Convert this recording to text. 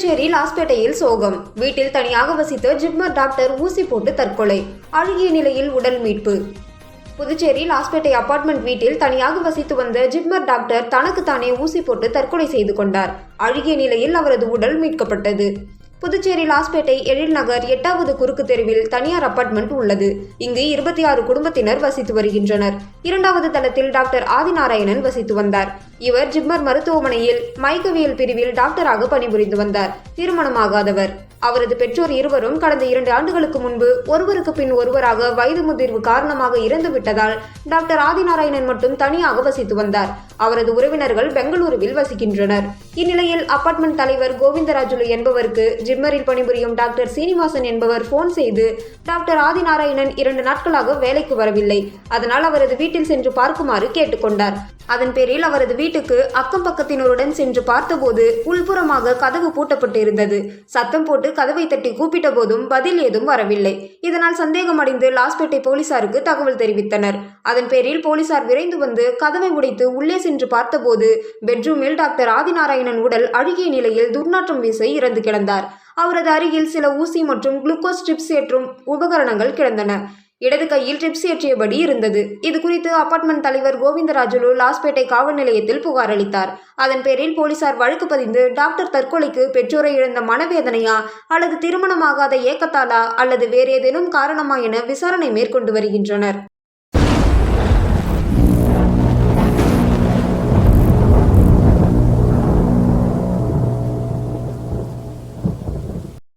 புதுச்சேரி லாஸ்பேட்டையில் சோகம். வீட்டில் தனியாக வசித்த ஜிப்மர் டாக்டர் ஊசி போட்டு தற்கொலை. அழுகிய நிலையில் உடல் மீட்பு. புதுச்சேரி லாஸ்பேட்டை அபார்ட்மெண்ட் வீட்டில் தனியாக வசித்து வந்த ஜிப்மர் டாக்டர் தனக்கு தானே ஊசி போட்டு தற்கொலை செய்து கொண்டார். அழுகிய நிலையில் அவரது உடல் மீட்கப்பட்டது. புதுச்சேரி லாஸ்பேட்டை எழில் நகர் 8வது குறுக்கு தெருவில் தனியார் அபார்ட்மெண்ட் உள்ளது. இங்கு 26 குடும்பத்தினர் வசித்து வருகின்றனர். 2வது தளத்தில் டாக்டர் ஆதிநாராயணன் வசித்து வந்தார். இவர் ஜிப்மர் மருத்துவமனையில் மயக்கவியல் பிரிவில் டாக்டராக பணிபுரிந்து வந்தார். திருமணமாகாதவர். அவரது பெற்றோர் இருவரும் கடந்த 2 ஆண்டுகளுக்கு முன்பு ஒருவருக்கு பின் ஒருவராக வயது முதிர்வு காரணமாக இறந்து விட்டதால் டாக்டர் ஆதிநாராயணன் மட்டும் தனியாக வசித்து வந்தார். அவரது உறவினர்கள் பெங்களூருவில் வசிக்கின்றனர். இந்நிலையில் அபார்ட்மெண்ட் தலைவர் கோவிந்தராஜுலு என்பவருக்கு ஜிப்மரில் பணிபுரியும் டாக்டர் சீனிவாசன் என்பவர் போன் செய்து டாக்டர் ஆதிநாராயணன் 2 நாட்களாக வேலைக்கு வரவில்லை, அதனால் அவரது வீட்டில் சென்று பார்க்குமாறு கேட்டுக்கொண்டார். அதன் பேரில் அவரது வீட்டுக்கு அக்கம் பக்கத்தினருடன் சென்று பார்த்தபோது உள்புறமாக கதவு பூட்டப்பட்டு இருந்தது. சத்தம் போட்டு கதவை தட்டி கூப்பிட்ட போதும் பதில் ஏதும் வரவில்லை. இதனால் சந்தேகமடைந்து லாஸ்பேட்டை போலீசாருக்கு தகவல் தெரிவித்தனர். அதன் பேரில் போலீசார் விரைந்து வந்து கதவை உடைத்து உள்ளே சென்று பார்த்தபோது பெட்ரூமில் டாக்டர் ஆதிநாராயணன் உடல் அழுகிய நிலையில் துர்நாற்றம் வீச இறந்து கிடந்தார். அவரது அருகில் சில ஊசி மற்றும் குளுக்கோஸ் ட்ரிப்ஸ் ஏற்றும் உபகரணங்கள் கிடந்தன. இடது கையில் ட்ரிப்ஸ் ஏற்றியபடி இருந்தது. இது குறித்து அபார்ட்மெண்ட் தலைவர் கோவிந்தராஜுலு லாஸ்பேட்டை காவல் நிலையத்தில் புகார் அளித்தார். அதன் பேரில் போலீசார் வழக்கு பதிந்து டாக்டர் தற்கொலைக்கு பெற்றோரை இழந்த மனவேதனையா அல்லது திருமணமாகாத ஏக்கத்தாலா அல்லது வேறு ஏதேனும் காரணமா என விசாரணை மேற்கொண்டு வருகின்றனர்.